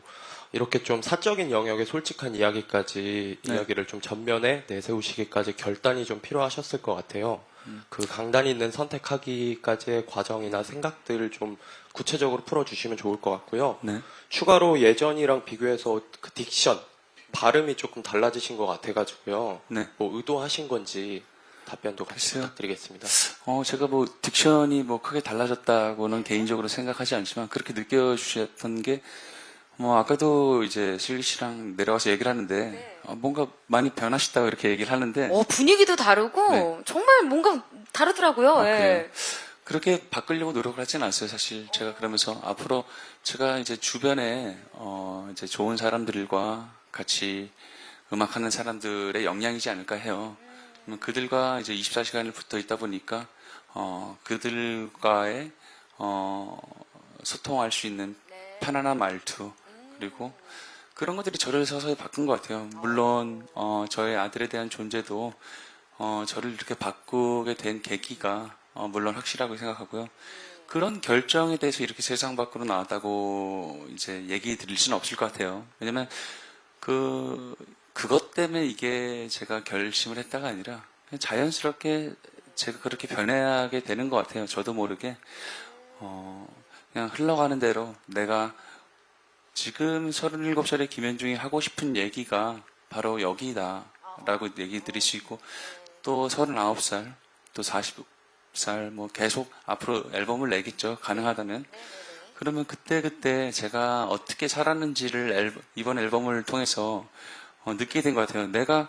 E: 이렇게 좀 사적인 영역의 솔직한 이야기까지
B: 네.
E: 이야기를 좀 전면에 내세우시기까지 결단이 좀 필요하셨을 것 같아요. 그 강단 있는 선택하기까지의 과정이나 생각들을 좀 구체적으로 풀어주시면 좋을 것 같고요.
B: 네.
E: 추가로 예전이랑 비교해서 그 딕션, 발음이 조금 달라지신 것 같아가지고요.
B: 네.
E: 뭐 의도하신 건지 답변도 같이
B: 글쎄요.
E: 부탁드리겠습니다.
B: 제가 뭐 딕션이 뭐 크게 달라졌다고는 개인적으로 생각하지 않지만 그렇게 느껴주셨던 게 아까도 이제 슬기 씨랑 내려와서 얘기를 하는데 뭔가 많이 변하셨다고 이렇게 얘기를 하는데
A: 분위기도 다르고
B: 네.
A: 정말 뭔가 다르더라고요. 예.
B: 그래요? 그렇게 바꾸려고 노력을 하진 않았어요, 사실. 제가 그러면서 앞으로 제가 이제 주변에 이제 좋은 사람들과 같이 음악하는 사람들의 역량이지 않을까 해요. 그들과 이제 24시간을 붙어 있다 보니까 그들과의 소통할 수 있는 편안한 말투 그리고 그런 것들이 저를 서서히 바꾼 것 같아요. 물론 저의 아들에 대한 존재도 저를 이렇게 바꾸게 된 계기가 물론 확실하고 생각하고요. 그런 결정에 대해서 이렇게 세상 밖으로 나왔다고 이제 얘기 드릴 수는 없을 것 같아요. 왜냐면 그것 때문에 이게 제가 결심을 했다가 아니라 그냥 자연스럽게 제가 그렇게 변해야게 되는 것 같아요. 저도 모르게 그냥 흘러가는 대로 내가 지금 37살의 김현중이 하고 싶은 얘기가 바로 여기다 라고 얘기 드릴 수 있고 또 39살 또 40살 뭐 계속 앞으로 앨범을 내겠죠. 가능하다면. 그러면 그때 제가 어떻게 살았는지를 이번 앨범을 통해서 느끼게 된 것 같아요. 내가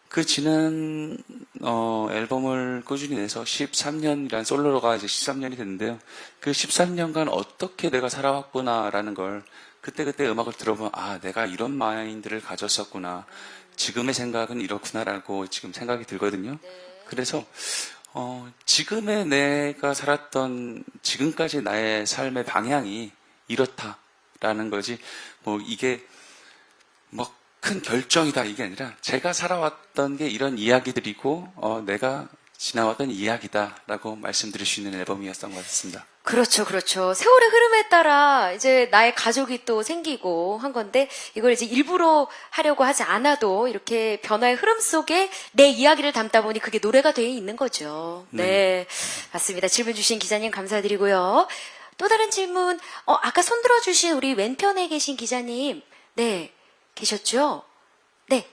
B: 그 지난 앨범을 꾸준히 내서 13년이란 솔로가 이제 13년이 됐는데요. 그 13년간 어떻게 내가 살아왔구나라는 걸 그때 음악을 들어보면 내가 이런 마인드를 가졌었구나. 지금의 생각은 이렇구나라고 지금 생각이 들거든요. 그래서 지금의 내가 살았던 지금까지 나의 삶의 방향이 이렇다라는 거지. 뭐 이게 뭐 큰 결정이다 이게 아니라 제가 살아왔던 게 이런 이야기들이고 내가 지나왔던 이야기다라고 말씀드릴 수 있는 앨범이었던 것 같습니다.
A: 그렇죠, 그렇죠. 세월의 흐름에 따라 이제 나의 가족이 또 생기고 한 건데 이걸 이제 일부러 하려고 하지 않아도 이렇게 변화의 흐름 속에 내 이야기를 담다 보니 그게 노래가 되어 있는 거죠. 네, 맞습니다. 질문 주신 기자님 감사드리고요. 또 다른 질문, 아까 손 들어주신 우리 왼편에 계신 기자님, 네, 계셨죠? 네.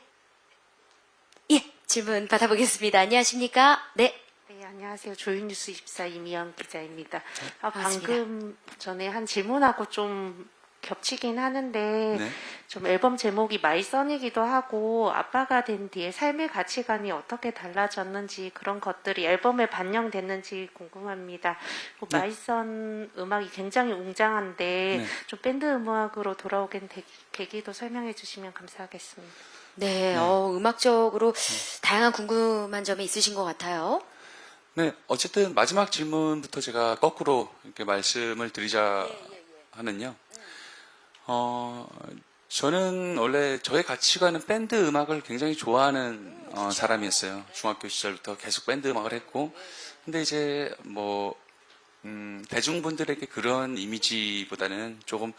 A: 예, 질문 받아보겠습니다. 안녕하십니까? 네.
F: 네, 안녕하세요. 조윤뉴스 24 이미영 기자입니다.
A: 반갑습니다.
F: 방금 전에 한 질문하고 좀 겹치긴 하는데
B: 네.
F: 좀 앨범 제목이 마이선이기도 하고 아빠가 된 뒤에 삶의 가치관이 어떻게 달라졌는지 그런 것들이 앨범에 반영됐는지 궁금합니다. 마이선 음악이 굉장히 웅장한데
B: 네.
F: 좀 밴드 음악으로 돌아오게 된 계기도 설명해 주시면 감사하겠습니다.
A: 네, 음악적으로 다양한 궁금한 점이 있으신 것 같아요.
B: 네, 어쨌든 마지막 질문부터 제가 거꾸로 이렇게 말씀을 드리자 하면요. 저는 원래 저의 가치관은 밴드 음악을 굉장히 좋아하는 사람이었어요. 중학교 시절부터 계속 밴드 음악을 했고, 근데 이제 대중분들에게 그런 이미지보다는 조금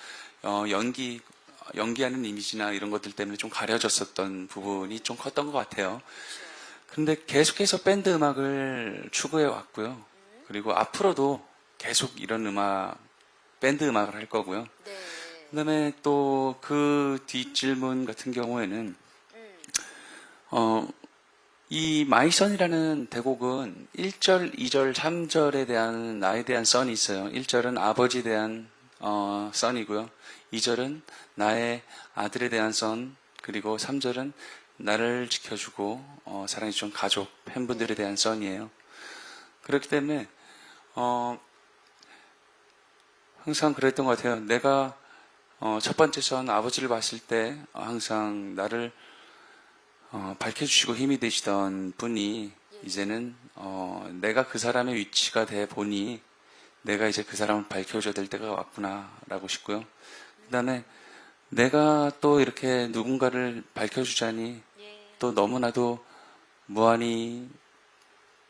B: 연기하는 이미지나 이런 것들 때문에 좀 가려졌었던 부분이 좀 컸던 것 같아요. 근데 계속해서 밴드 음악을 추구해 왔고요. 그리고 앞으로도 계속 이런 밴드 음악을 할 거고요. 그 다음에 또 그 뒷질문 같은 경우에는, 이 마이선이라는 대곡은 1절, 2절, 3절에 대한 나에 대한 썬이 있어요. 1절은 아버지에 대한 썬이고요. 2절은 나의 아들에 대한 썬, 그리고 3절은 나를 지켜주고 사랑해주는 가족, 팬분들에 대한 썬이에요. 그렇기 때문에 항상 그랬던 것 같아요. 내가 첫 번째 선 아버지를 봤을 때 항상 나를 밝혀주시고 힘이 되시던 분이 이제는 내가 그 사람의 위치가 돼 보니 내가 이제 그 사람을 밝혀줘야 될 때가 왔구나라고 싶고요. 그 다음에 내가 또 이렇게 누군가를 밝혀주자니 또 너무나도 무한히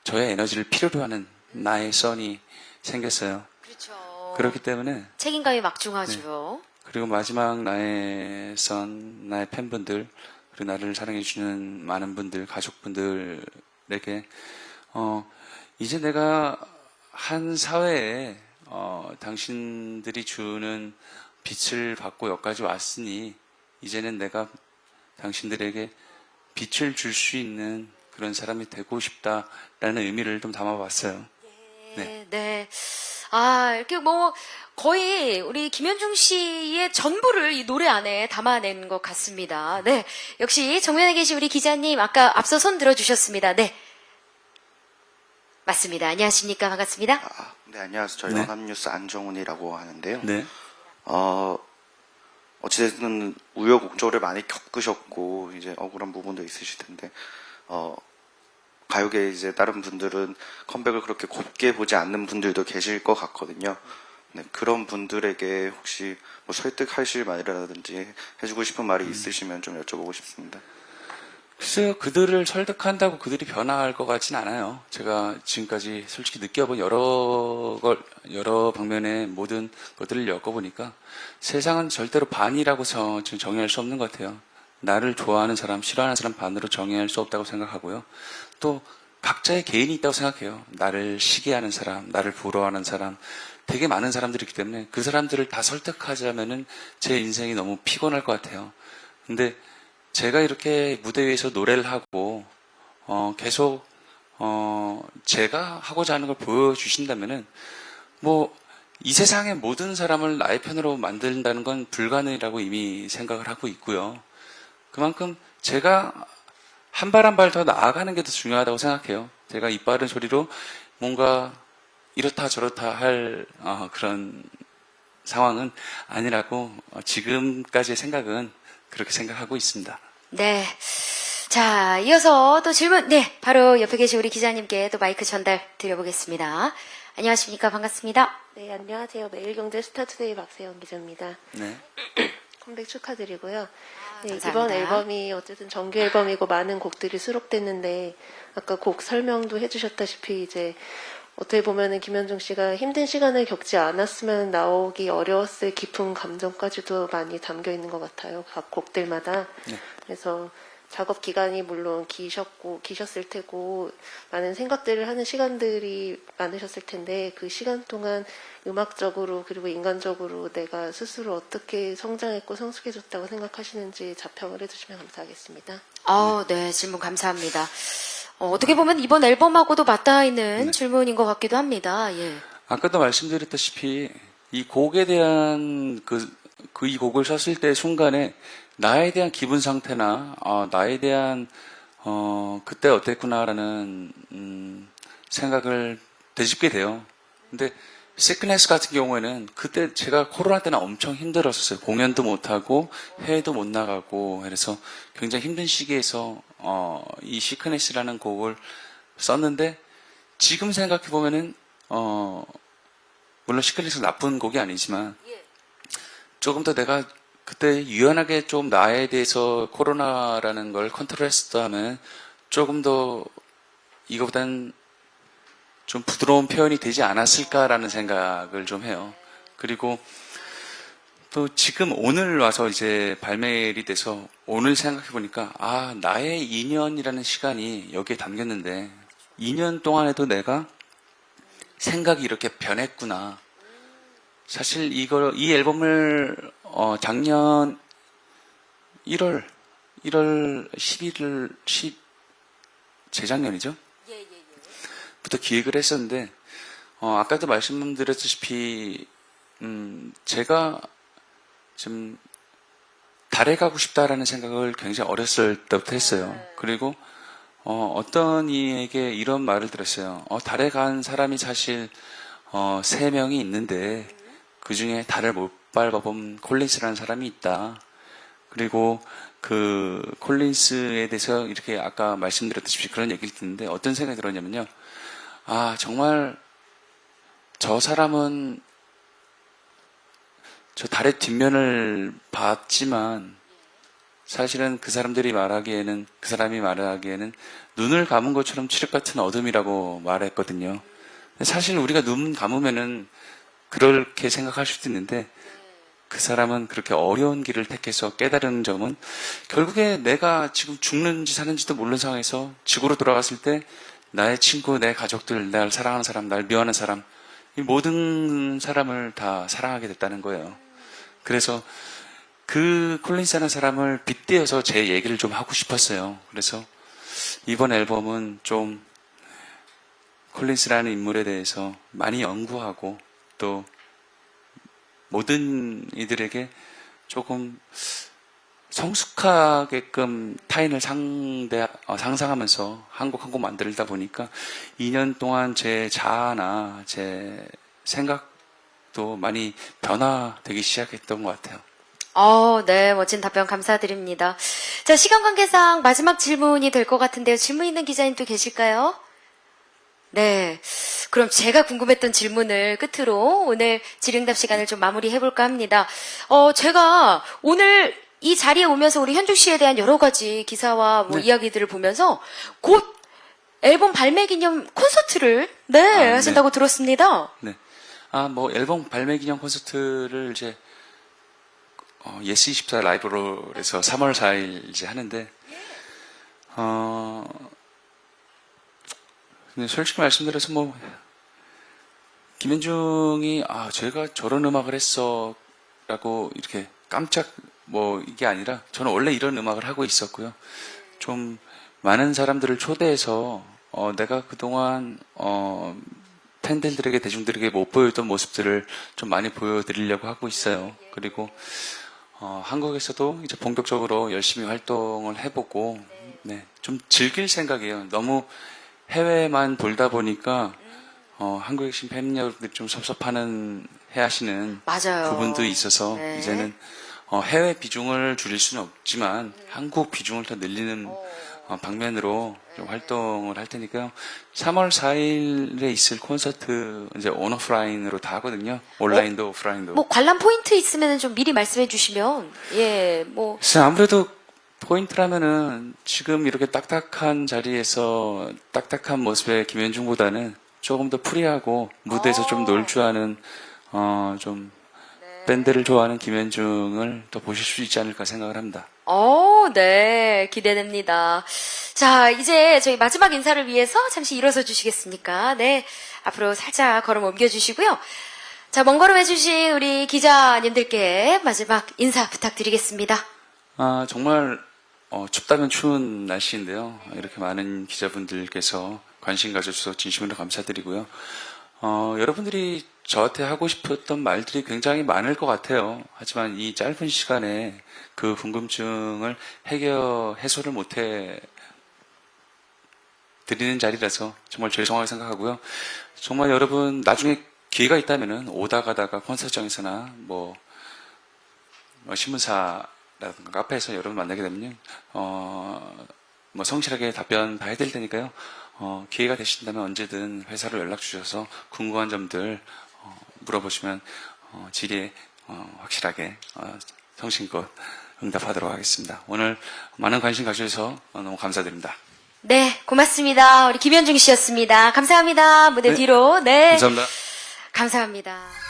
B: 저의 에너지를 필요로 하는 나의 선이 생겼어요.
A: 그렇죠.
B: 그렇기 때문에
A: 책임감이 막중하죠.
B: 그리고 마지막 나의 선, 나의 팬분들, 그리고 나를 사랑해주는 많은 분들, 가족분들에게, 이제 내가 한 사회에, 당신들이 주는 빛을 받고 여기까지 왔으니, 이제는 내가 당신들에게 빛을 줄 수 있는 그런 사람이 되고 싶다라는 의미를 좀 담아봤어요.
A: 네. 네. 아, 이렇게 뭐, 거의 우리 김현중 씨의 전부를 이 노래 안에 담아낸 것 같습니다. 네. 역시 정면에 계신 우리 기자님, 아까 앞서 손 들어주셨습니다. 네. 맞습니다. 안녕하십니까? 반갑습니다.
G: 네, 안녕하세요. 저
B: 네.
G: 연합뉴스 안정훈이라고 하는데요.
B: 네.
G: 어찌됐든 우여곡절을 많이 겪으셨고, 이제 억울한 부분도 있으실 텐데, 가요계 이제 다른 분들은 컴백을 그렇게 곱게 보지 않는 분들도 계실 것 같거든요. 네, 그런 분들에게 혹시 뭐 설득하실 말이라든지 해주고 싶은 말이 있으시면 좀 여쭤보고 싶습니다.
B: 글쎄요, 그들을 설득한다고 그들이 변화할 것 같진 않아요. 제가 지금까지 솔직히 느껴본 여러 방면의 모든 것들을 엮어보니까 세상은 절대로 반이라고 지금 정의할 수 없는 것 같아요. 나를 좋아하는 사람, 싫어하는 사람 반으로 정의할 수 없다고 생각하고요. 또 각자의 개인이 있다고 생각해요. 나를 시기하는 사람, 나를 부러워하는 사람, 되게 많은 사람들이 있기 때문에 그 사람들을 다 설득하자면은 제 인생이 너무 피곤할 것 같아요. 근데 제가 이렇게 무대 위에서 노래를 하고 계속 제가 하고자 하는 걸 보여주신다면은 뭐 이 세상의 모든 사람을 나의 편으로 만든다는 건 불가능이라고 이미 생각을 하고 있고요. 그만큼 제가 한 발 한 발 더 나아가는 게 더 중요하다고 생각해요. 제가 입 바른 소리로 뭔가 이렇다 저렇다 할 그런 상황은 아니라고 지금까지의 생각은 그렇게 생각하고 있습니다.
A: 네. 자, 이어서 또 질문, 네. 바로 옆에 계신 우리 기자님께 또 마이크 전달 드려보겠습니다. 안녕하십니까? 반갑습니다.
H: 네, 안녕하세요. 매일경제 스타투데이 박세영 기자입니다.
B: 네.
H: 컴백 축하드리고요. 네,
A: 감사합니다.
H: 이번 앨범이 어쨌든 정규 앨범이고 많은 곡들이 수록됐는데 아까 곡 설명도 해주셨다시피 이제 어떻게 보면은 김현중 씨가 힘든 시간을 겪지 않았으면 나오기 어려웠을 깊은 감정까지도 많이 담겨 있는 것 같아요. 각 곡들마다.
B: 네.
H: 그래서 작업 기간이 물론 기셨을 테고 많은 생각들을 하는 시간들이 많으셨을 텐데 그 시간 동안 음악적으로 그리고 인간적으로 내가 스스로 어떻게 성장했고 성숙해졌다고 생각하시는지 자평을 해주시면 감사하겠습니다.
A: 네. 질문 감사합니다. 어떻게 보면 이번 앨범하고도 맞닿아 있는 질문인 것 같기도 합니다. 예.
B: 아까도 말씀드렸다시피 이 곡에 대한 이 곡을 썼을 때 순간에 나에 대한 기분 상태나 나에 대한 그때 어땠구나라는 생각을 되짚게 돼요. 근데 시크네스 같은 경우에는 그때 제가 코로나 때는 엄청 힘들었었어요. 공연도 못하고 해외도 못 나가고 그래서 굉장히 힘든 시기에서 이 시크네스라는 곡을 썼는데 지금 생각해 보면은 물론 시크네스가 나쁜 곡이 아니지만 조금 더 내가 그때 유연하게 좀 나에 대해서 코로나라는 걸 컨트롤했었다면 조금 더 이거보단 좀 부드러운 표현이 되지 않았을까라는 생각을 좀 해요. 그리고 또 지금 오늘 와서 이제 발매일이 돼서 오늘 생각해 보니까 나의 2년이라는 시간이 여기에 담겼는데 2년 동안에도 내가 생각이 이렇게 변했구나. 사실 이 앨범을 작년 11월 재작년이죠? 부터 기획을 했었는데 아까도 말씀드렸다시피 제가 좀 달에 가고 싶다라는 생각을 굉장히 어렸을 때부터 했어요. 그리고 어떤 이에게 이런 말을 들었어요. 달에 간 사람이 사실 3명이 있는데 그 중에 달을 국발버범 콜린스라는 사람이 있다. 그리고 그 콜린스에 대해서 이렇게 아까 말씀드렸듯이 그런 얘기를 듣는데 어떤 생각이 들었냐면요. 아, 정말 저 사람은 저 달의 뒷면을 봤지만 사실은 그 사람이 말하기에는 눈을 감은 것처럼 칠흑 같은 어둠이라고 말했거든요. 사실 우리가 눈 감으면은 그렇게 생각할 수도 있는데 그 사람은 그렇게 어려운 길을 택해서 깨달은 점은 결국에 내가 지금 죽는지 사는지도 모르는 상황에서 지구로 돌아갔을 때 나의 친구, 내 가족들, 날 사랑하는 사람, 날 미워하는 사람, 이 모든 사람을 다 사랑하게 됐다는 거예요. 그래서 그 콜린스라는 사람을 빗대어서 제 얘기를 좀 하고 싶었어요. 그래서 이번 앨범은 좀 콜린스라는 인물에 대해서 많이 연구하고 또 모든 이들에게 조금 성숙하게끔 타인을 상상하면서 한 곡 만들다 보니까 2년 동안 제 자아나 제 생각도 많이 변화되기 시작했던 것 같아요.
A: 네, 멋진 답변 감사드립니다. 자, 시간 관계상 마지막 질문이 될 것 같은데요. 질문 있는 기자님 또 계실까요? 네. 그럼 제가 궁금했던 질문을 끝으로 오늘 질의응답 시간을 좀 마무리해볼까 합니다. 제가 오늘 이 자리에 오면서 우리 현중 씨에 대한 여러 가지 기사와 뭐 이야기들을 보면서 곧 앨범 발매 기념 콘서트를 하신다고 들었습니다.
B: 네. 뭐 앨범 발매 기념 콘서트를 이제 예스24 라이브로 해서 3월 4일 이제 하는데 근데 솔직히 말씀드려서 뭐 김현중이 제가 저런 음악을 했어라고 이렇게 깜짝 뭐 이게 아니라 저는 원래 이런 음악을 하고 있었고요. 좀 많은 사람들을 초대해서 내가 그동안 팬들에게 대중들에게 못 보여줬던 모습들을 좀 많이 보여드리려고 하고 있어요. 그리고 한국에서도 이제 본격적으로 열심히 활동을 해보고 좀 즐길 생각이에요. 너무 해외만 돌다 보니까 한국에 계신 팬 여러분들이 좀 섭섭해하시는
A: 맞아요.
B: 부분도 있어서
A: 네.
B: 이제는 해외 비중을 줄일 수는 없지만 한국 비중을 더 늘리는 방면으로 좀 활동을 할 테니까요. 3월 4일에 있을 콘서트 이제 온오프라인으로 다 하거든요. 온라인도 오프라인도.
A: 뭐 관람 포인트 있으면 좀 미리 말씀해 주시면 뭐
B: 글쎄, 아무래도 포인트라면은 지금 이렇게 딱딱한 자리에서 딱딱한 모습의 김현중보다는 조금 더 프리하고 무대에서 좀 놀 줄 아는 좀 밴드를 좋아하는 김현중을 더 보실 수 있지 않을까 생각을 합니다.
A: 네, 기대됩니다. 자, 이제 저희 마지막 인사를 위해서 잠시 일어서 주시겠습니까? 네, 앞으로 살짝 걸음 옮겨주시고요. 자, 먼 걸음 해주신 우리 기자님들께 마지막 인사 부탁드리겠습니다.
B: 정말 춥다면 추운 날씨인데요. 이렇게 많은 기자분들께서 관심 가져주셔서 진심으로 감사드리고요. 여러분들이 저한테 하고 싶었던 말들이 굉장히 많을 것 같아요. 하지만 이 짧은 시간에 그 궁금증을 해소를 못해 드리는 자리라서 정말 죄송하게 생각하고요. 정말 여러분 나중에 기회가 있다면은 오다 가다가 콘서트장에서나 뭐 신문사라든가 카페에서 여러분 만나게 되면요. 뭐 성실하게 답변 다 해드릴 테니까요. 기회가 되신다면 언제든 회사로 연락 주셔서 궁금한 점들 물어보시면 질의에 확실하게 성심껏 응답하도록 하겠습니다. 오늘 많은 관심 가져주셔서 너무 감사드립니다.
A: 네, 고맙습니다. 우리 김현중 씨였습니다. 감사합니다. 무대 뒤로. 네.
B: 감사합니다.
A: 감사합니다.